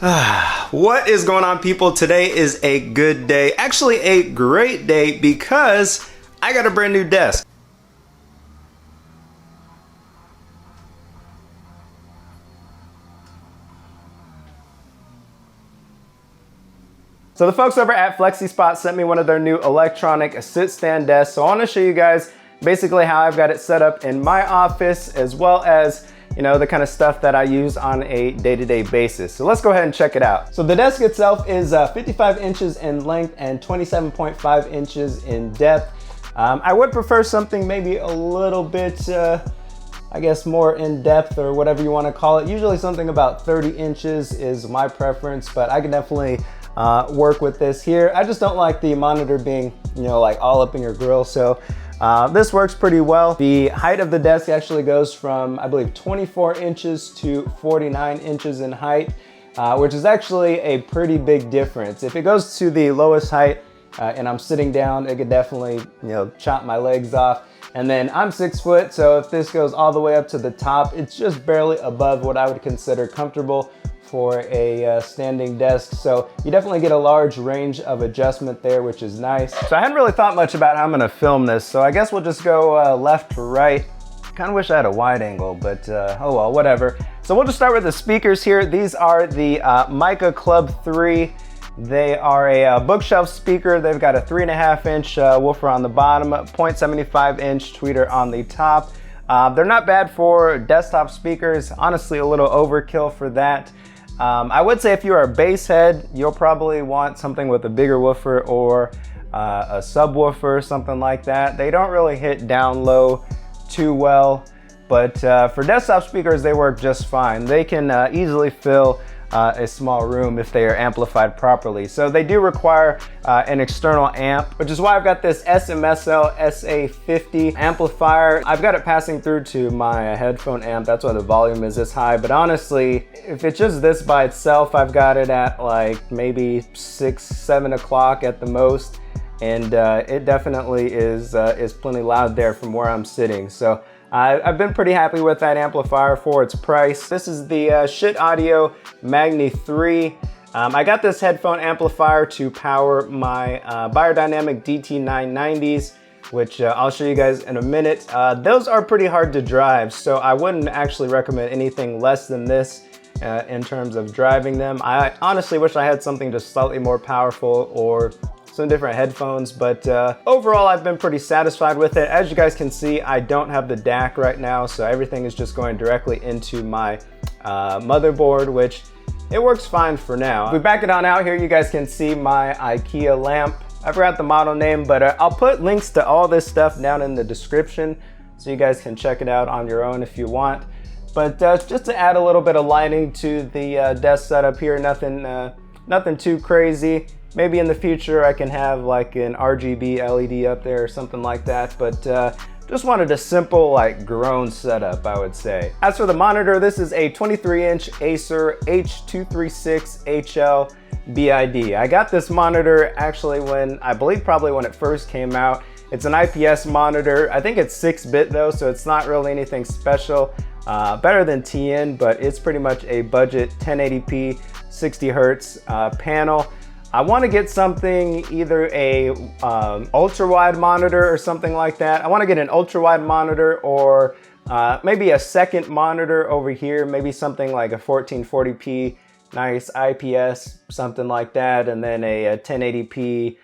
What is going on, people? Today is a good day, actually a great day, because I got a brand new desk. So the folks over at FlexiSpot sent me one of their new electronic sit-stand desks. So I want to show you guys basically how I've got it set up in my office, as well as the kind of stuff that I use on a day-to-day basis. So let's go ahead and check it out. So the desk itself is 55 inches in length and 27.5 inches in depth. I would prefer something maybe a little bit, I guess, more in depth, or whatever you want to call it. Usually something about 30 inches is my preference, but I can definitely work with this here. I just don't like the monitor being, like all up in your grill. So this works pretty well. The height of the desk actually goes from, I believe, 24 inches to 49 inches in height, which is actually a pretty big difference. If it goes to the lowest height and I'm sitting down, it could definitely, chop my legs off. And then I'm 6 foot, so if this goes all the way up to the top, it's just barely above what I would consider comfortable for a standing desk. So you definitely get a large range of adjustment there, which is nice. So I hadn't really thought much about how I'm gonna film this, so I guess we'll just go left to right. Kind of wish I had a wide angle, but oh well, whatever. So we'll just start with the speakers here. These are the Mica Club 3. They are a bookshelf speaker. They've got a 3.5 inch woofer on the bottom, 0.75 inch tweeter on the top. They're not bad for desktop speakers. Honestly, a little overkill for that. I would say if you're a bass head, you'll probably want something with a bigger woofer or a subwoofer, something like that. They don't really hit down low too well, but for desktop speakers, they work just fine. They can easily fill a small room if they are amplified properly. So they do require an external amp, which is why I've got this SMSL SA50 amplifier. I've got it passing through to my headphone amp. That's why the volume is this high. But honestly, if it's just this by itself, I've got it at like maybe 6, 7 o'clock at the most. And it definitely is plenty loud there from where I'm sitting. So I've been pretty happy with that amplifier for its price. This is the Shit Audio Magni 3. I got this headphone amplifier to power my Biodynamic DT990s, which I'll show you guys in a minute. Those are pretty hard to drive, so I wouldn't actually recommend anything less than this in terms of driving them. I honestly wish I had something just slightly more powerful, or some different headphones, but overall I've been pretty satisfied with it. As you guys can see, I don't have the DAC right now, so everything is just going directly into my motherboard, which it works fine for now. If we back it on out here, you guys can see my Ikea lamp. I forgot the model name, but I'll put links to all this stuff down in the description so you guys can check it out on your own if you want. But just to add a little bit of lighting to the desk setup here, nothing too crazy. Maybe in the future I can have like an RGB LED up there or something like that, but just wanted a simple like grown setup, I would say. As for the monitor, this is a 23-inch Acer H236HL BID. I got this monitor actually I believe probably when it first came out. It's an IPS monitor. I think it's 6-bit though, so it's not really anything special. Better than TN, but it's pretty much a budget 1080p 60 hertz panel. I want to get something, either a ultra wide monitor or something like that. I want to get an ultra wide monitor, or maybe a second monitor over here, maybe something like a 1440p nice IPS, something like that, and then a 1080p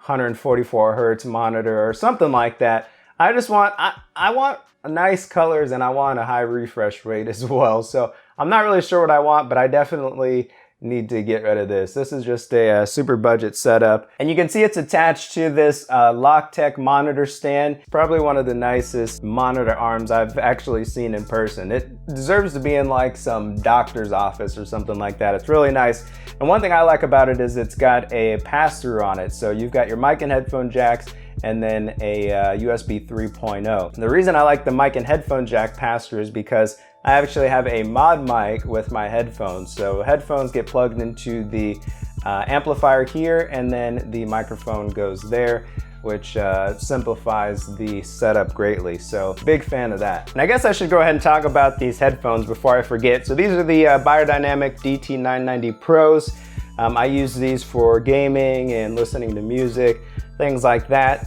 144 hertz monitor or something like that. I just want, I want nice colors, and I want a high refresh rate as well. So I'm not really sure what I want, but I definitely need to get rid of this. This is just a super budget setup. And you can see it's attached to this Logitech monitor stand. Probably one of the nicest monitor arms I've actually seen in person. It deserves to be in like some doctor's office or something like that. It's really nice. And one thing I like about it is it's got a pass-through on it. So you've got your mic and headphone jacks, and then a USB 3.0. The reason I like the mic and headphone jack pass-through is because I actually have a mod mic with my headphones. So headphones get plugged into the amplifier here, and then the microphone goes there. which simplifies the setup greatly. So big fan of that. And I guess I should go ahead and talk about these headphones before I forget. So these are the Biodynamic DT990 Pros. I use these for gaming and listening to music, things like that.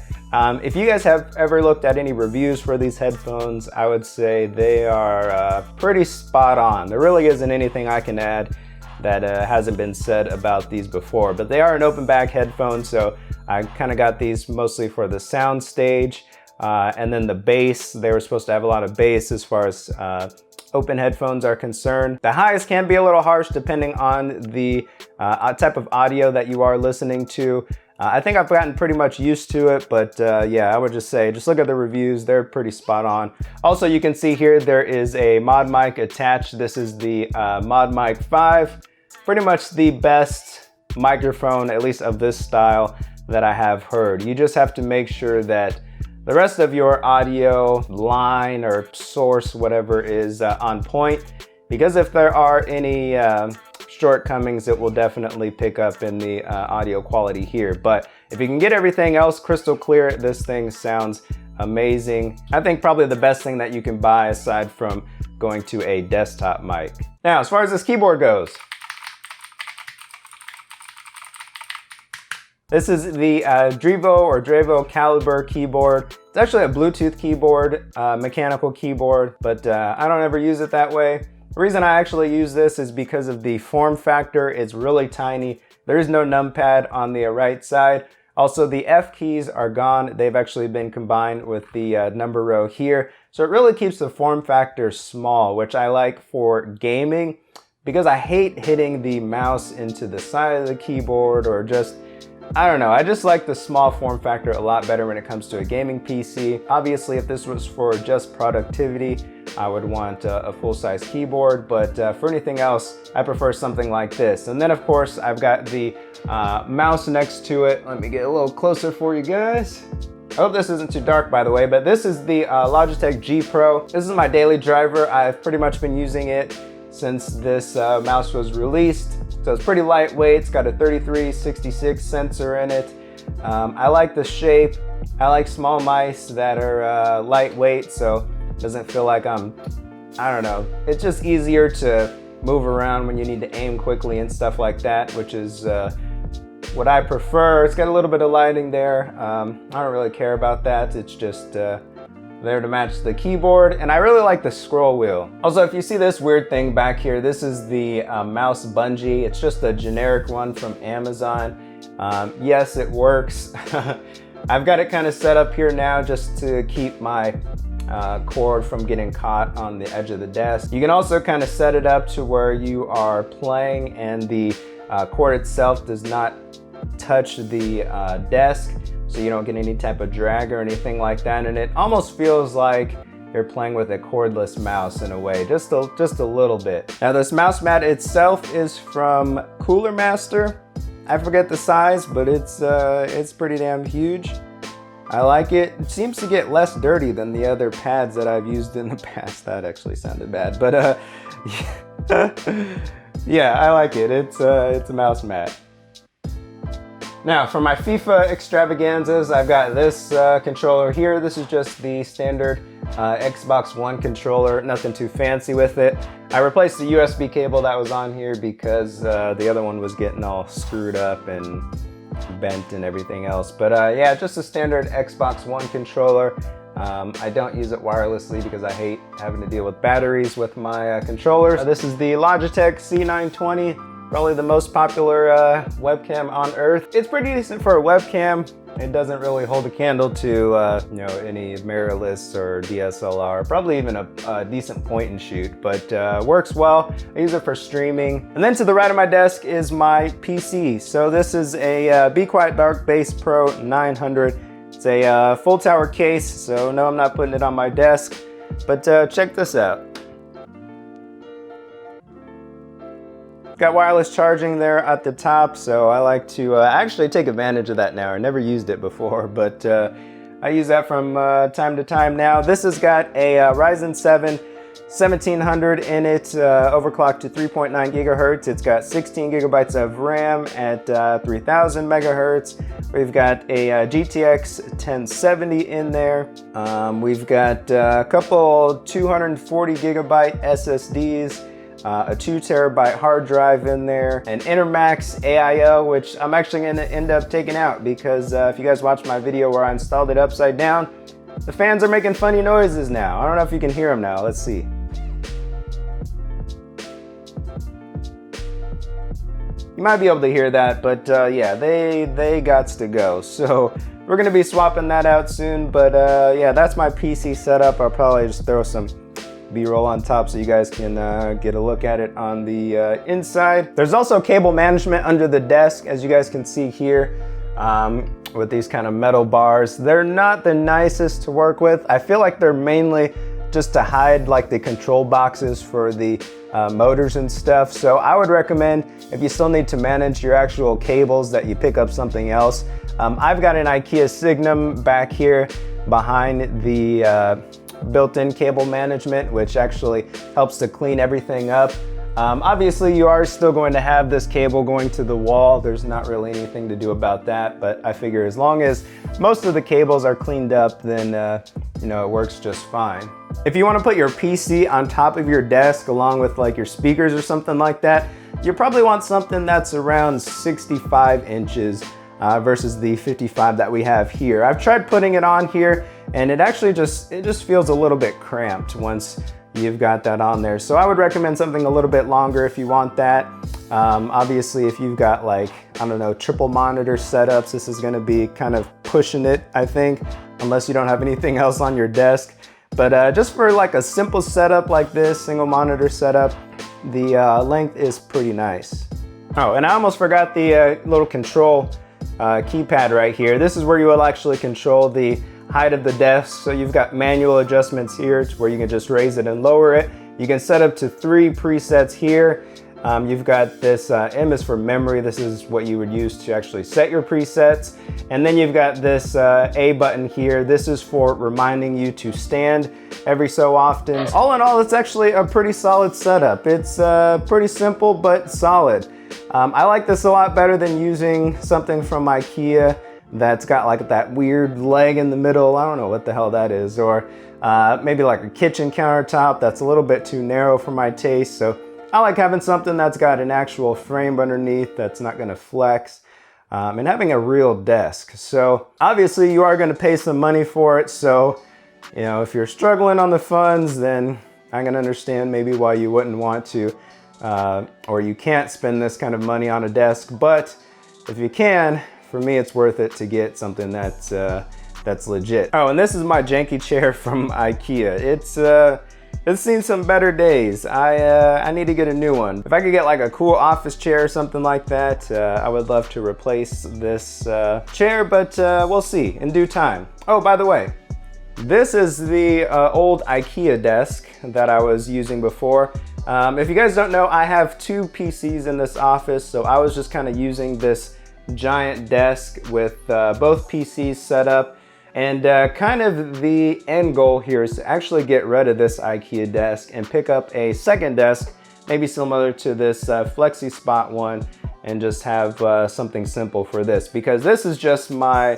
If you guys have ever looked at any reviews for these headphones, I would say they are pretty spot on. There really isn't anything I can add that hasn't been said about these before, but they are an open back headphone, so I kind of got these mostly for the sound stage. And then the bass, they were supposed to have a lot of bass as far as open headphones are concerned. The highs can be a little harsh depending on the type of audio that you are listening to. I think I've gotten pretty much used to it, but yeah, I would just say, just look at the reviews, they're pretty spot on. Also, you can see here, there is a mod mic attached. This is the Mod Mic 5, pretty much the best microphone, at least of this style, that I have heard. You just have to make sure that the rest of your audio line or source, whatever, is on point, because if there are any shortcomings, it will definitely pick up in the audio quality here. But if you can get everything else crystal clear, this thing sounds amazing. I think probably the best thing that you can buy aside from going to a desktop mic. Now, as far as this keyboard goes, this is the Drevo Caliber keyboard. It's actually a Bluetooth keyboard, mechanical keyboard, but I don't ever use it that way. The reason I actually use this is because of the form factor. It's really tiny. There is no numpad on the right side. Also, the F keys are gone. They've actually been combined with the number row here. So it really keeps the form factor small, which I like for gaming, because I hate hitting the mouse into the side of the keyboard, or just, I don't know, I just like the small form factor a lot better when it comes to a gaming PC. Obviously, if this was for just productivity, I would want a full-size keyboard, but for anything else, I prefer something like this. And then, of course, I've got the mouse next to it. Let me get a little closer for you guys. I hope this isn't too dark, by the way, but this is the Logitech G Pro. This is my daily driver. I've pretty much been using it since this mouse was released. So it's pretty lightweight. It's got a 3366 sensor in it. I like the shape. I like small mice that are lightweight, so it doesn't feel like I don't know. It's just easier to move around when you need to aim quickly and stuff like that, which is what I prefer. It's got a little bit of lighting there. I don't really care about that. It's just there to match the keyboard, and I really like the scroll wheel. Also, if you see this weird thing back here, this is the mouse bungee. It's just a generic one from Amazon. Yes, it works. I've got it kind of set up here now just to keep my cord from getting caught on the edge of the desk. You can also kind of set it up to where you are playing and the cord itself does not touch the desk, so you don't get any type of drag or anything like that, and it almost feels like you're playing with a cordless mouse in a way, just a little bit. Now, this mouse mat itself is from Cooler Master. I forget the size, but it's pretty damn huge. I like it. It seems to get less dirty than the other pads that I've used in the past. That actually sounded bad, but yeah, I like it. It's a mouse mat. Now, for my FIFA extravaganzas, I've got this controller here. This is just the standard Xbox One controller, nothing too fancy with it. I replaced the USB cable that was on here because the other one was getting all screwed up and bent and everything else. But yeah, just a standard Xbox One controller. I don't use it wirelessly because I hate having to deal with batteries with my controllers. This is the Logitech C920. Probably the most popular webcam on earth. It's pretty decent for a webcam. It doesn't really hold a candle to you know, any mirrorless or DSLR, probably even a decent point and shoot, but works well. I use it for streaming. And then to the right of my desk is my PC. So this is a Be Quiet Dark Base Pro 900. It's a full tower case, so no, I'm not putting it on my desk, but check this out. Got wireless charging there at the top, so I like to actually take advantage of that now. I never used it before, but I use that from time to time now. This has got a Ryzen 7 1700 in it, overclocked to 3.9 gigahertz. It's got 16 gigabytes of RAM at 3000 megahertz. We've got a GTX 1070 in there. We've got a couple 240 gigabyte SSDs, a 2 terabyte hard drive in there, an Intermax AIO, which I'm actually going to end up taking out because if you guys watched my video where I installed it upside down, the fans are making funny noises now. I don't know if you can hear them now. Let's see. You might be able to hear that, but yeah, they gots to go. So we're gonna be swapping that out soon, but yeah, that's my PC setup. I'll probably just throw some B-roll on top so you guys can get a look at it on the inside. There's also cable management under the desk, as you guys can see here, with these kind of metal bars. They're not the nicest to work with. I feel like they're mainly just to hide like the control boxes for the motors and stuff. So I would recommend, if you still need to manage your actual cables, that you pick up something else. I've got an Ikea Signum back here behind the built-in cable management, which actually helps to clean everything up. Obviously you are still going to have this cable going to the wall. There's not really anything to do about that, but I figure as long as most of the cables are cleaned up, then you know, it works just fine. If you want to put your PC on top of your desk along with like your speakers or something like that, you probably want something that's around 65 inches versus the 55 that we have here. I've tried putting it on here and it actually just feels a little bit cramped once you've got that on there. So I would recommend something a little bit longer if you want that. Obviously, if you've got like, I don't know, triple monitor setups, this is gonna be kind of pushing it, I think, unless you don't have anything else on your desk. But just for like a simple setup like this, single monitor setup, the length is pretty nice. Oh, and I almost forgot the little control keypad right here. This is where you will actually control the height of the desk. So you've got manual adjustments here to where you can just raise it and lower it. You can set up to 3 presets here. You've got this M is for memory. This is what you would use to actually set your presets. And then you've got this A button here. This is for reminding you to stand every so often. All in all, it's actually a pretty solid setup. It's pretty simple, but solid. I like this a lot better than using something from Ikea that's got like that weird leg in the middle. I don't know what the hell that is. Or maybe like a kitchen countertop that's a little bit too narrow for my taste. So I like having something that's got an actual frame underneath that's not gonna flex, and having a real desk. So obviously you are gonna pay some money for it. So, you know, if you're struggling on the funds, then I can understand maybe why you wouldn't want to, or you can't spend this kind of money on a desk. But if you can, for me, it's worth it to get something that's legit. Oh, and this is my janky chair from Ikea. It's seen some better days. I need to get a new one. If I could get like a cool office chair or something like that, I would love to replace this chair, but we'll see in due time. Oh, by the way, this is the old Ikea desk that I was using before. If you guys don't know, I have 2 PCs in this office, so I was just kind of using this giant desk with both PCs set up. And kind of the end goal here is to actually get rid of this Ikea desk and pick up a second desk, maybe similar to this FlexiSpot one, and just have something simple for this, because this is just my,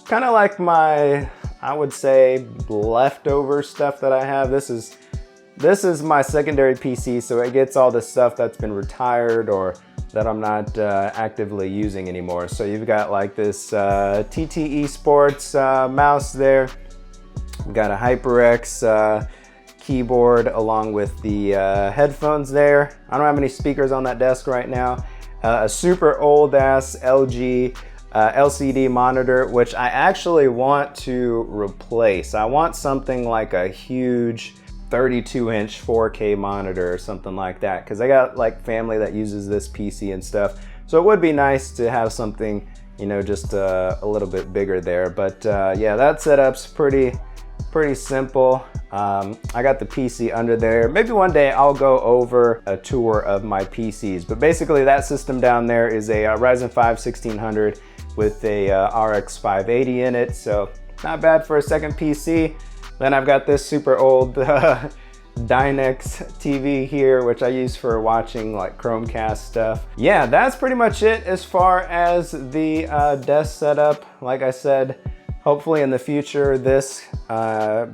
kind of like my, I would say, leftover stuff that I have. This is my secondary PC, so it gets all the stuff that's been retired or that I'm not actively using anymore. So you've got like this TTE Sports mouse there. We've got a HyperX keyboard along with the headphones there. I don't have any speakers on that desk right now. A super old ass LG LCD monitor, which I actually want to replace. I want something like a huge 32-inch 4K monitor or something like that, because I got like family that uses this PC and stuff. So it would be nice to have something, you know, just a little bit bigger there. But yeah, that setup's pretty simple. I got the PC under there. Maybe one day I'll go over a tour of my PCs. But basically that system down there is a Ryzen 5 1600 with a RX 580 in it. So not bad for a second PC. Then I've got this super old Dynex TV here, which I use for watching like Chromecast stuff. Yeah, that's pretty much it as far as the desk setup. Like I said, hopefully in the future, this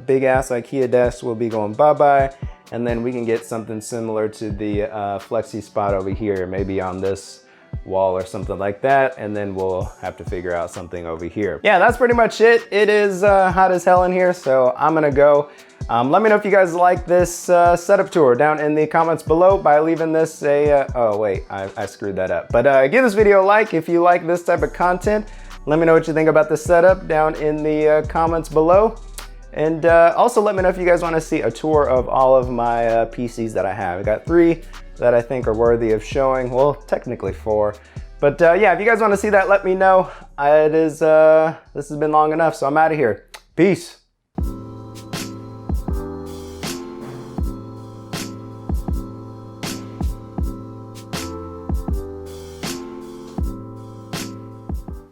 big ass Ikea desk will be going bye-bye, and then we can get something similar to the FlexiSpot over here, maybe on this wall or something like that, and then we'll have to figure out something over here. Yeah, that's pretty much it. It is hot as hell in here, so I'm gonna go. Let me know if you guys like this setup tour down in the comments below by leaving this a, oh wait, I screwed that up. But give this video a like if you like this type of content. Let me know what you think about the setup down in the comments below. And also let me know if you guys want to see a tour of all of my PCs that I have. I got 3 that I think are worthy of showing. Well, technically 4. But yeah, if you guys want to see that, let me know. This has been long enough, so I'm out of here. Peace.